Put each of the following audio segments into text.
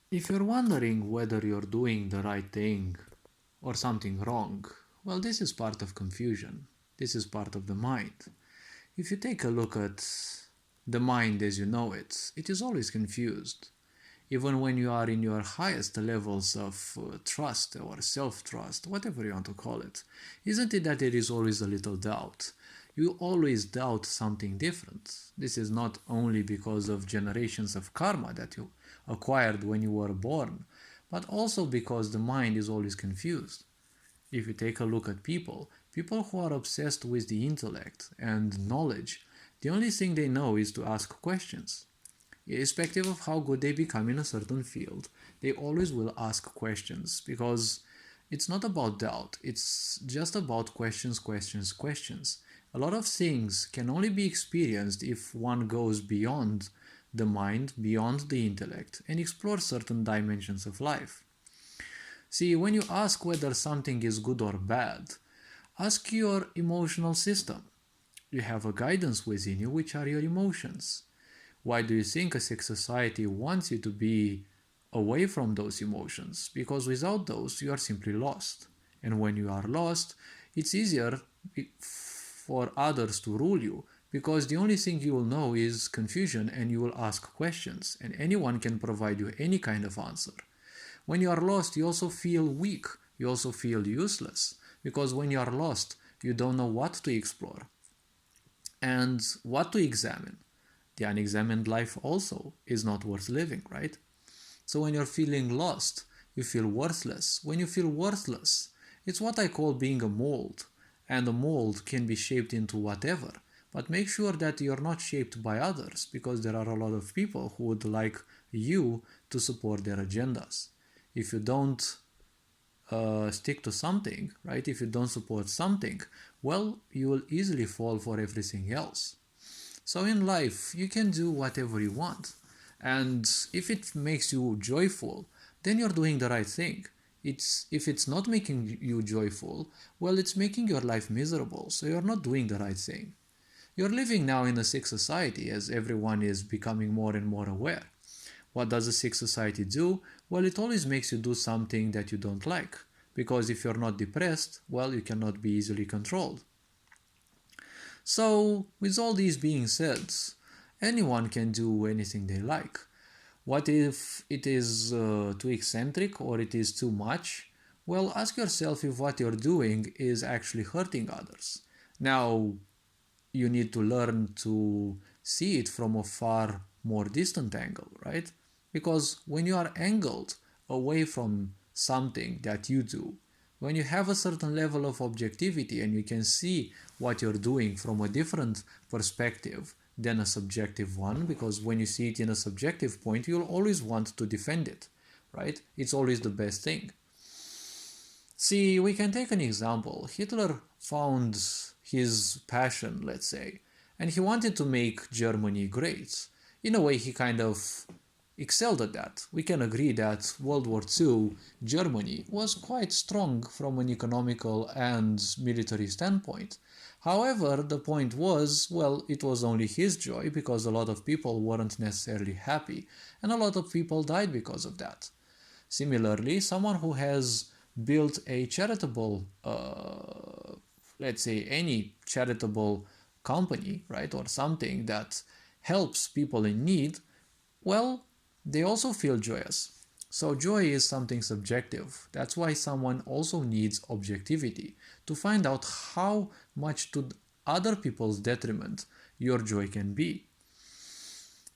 If you're wondering whether you're doing the right thing or something wrong, well, this is part of confusion. This is part of the mind. If you take a look at the mind as you know it, it is always confused. Even when you are in your highest levels of trust or self-trust, whatever you want to call it, isn't it that there is always a little doubt? You always doubt something different. This is not only because of generations of karma that you acquired when you were born, but also because the mind is always confused. If you take a look at people who are obsessed with the intellect and knowledge, the only thing they know is to ask questions. Irrespective of how good they become in a certain field, they always will ask questions because it's not about doubt, it's just about questions, questions, questions. A lot of things can only be experienced if one goes beyond the mind, beyond the intellect, and explores certain dimensions of life. See, when you ask whether something is good or bad, ask your emotional system. You have a guidance within you, which are your emotions. Why do you think a sick society wants you to be away from those emotions? Because without those, you are simply lost. And when you are lost, it's easier for others to rule you because the only thing you will know is confusion and you will ask questions and anyone can provide you any kind of answer. When you are lost, you also feel weak. You also feel useless because when you are lost, you don't know what to explore and what to examine. The unexamined life also is not worth living, right? So when you're feeling lost, you feel worthless. When you feel worthless, it's what I call being a mold. And a mold can be shaped into whatever. But make sure that you're not shaped by others because there are a lot of people who would like you to support their agendas. If you don't stick to something, right? If you don't support something, well, you will easily fall for everything else. So in life, you can do whatever you want. And if it makes you joyful, then you're doing the right thing. If it's not making you joyful, well, it's making your life miserable. So you're not doing the right thing. You're living now in a sick society as everyone is becoming more and more aware. What does a sick society do? Well, it always makes you do something that you don't like. Because if you're not depressed, well, you cannot be easily controlled. So, with all these being said, anyone can do anything they like. What if it is too eccentric or it is too much? Well, ask yourself if what you're doing is actually hurting others. Now, you need to learn to see it from a far more distant angle, right? Because when you are angled away from something that you do, when you have a certain level of objectivity and you can see what you're doing from a different perspective than a subjective one, because when you see it in a subjective point, you'll always want to defend it, right? It's always the best thing. See, we can take an example. Hitler found his passion, let's say, and he wanted to make Germany great. In a way, he kind of excelled at that. We can agree that World War II, Germany, was quite strong from an economical and military standpoint. However, the point was, well, it was only his joy because a lot of people weren't necessarily happy, and a lot of people died because of that. Similarly, someone who has built a charitable, let's say any charitable company, right, or something that helps people in need, well, they also feel joyous. So joy is something subjective. That's why someone also needs objectivity to find out how much to other people's detriment your joy can be.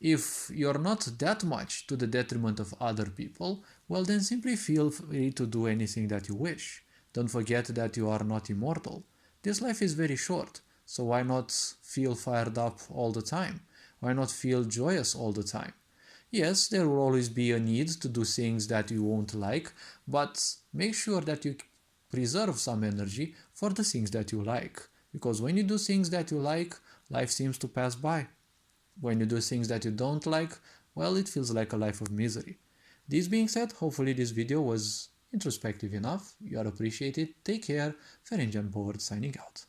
If you're not that much to the detriment of other people, well then simply feel free to do anything that you wish. Don't forget that you are not immortal. This life is very short, so why not feel fired up all the time? Why not feel joyous all the time? Yes, there will always be a need to do things that you won't like, but make sure that you preserve some energy for the things that you like. Because when you do things that you like, life seems to pass by. When you do things that you don't like, well, it feels like a life of misery. This being said, hopefully this video was introspective enough. You are appreciated. Take care. Ferenc Board signing out.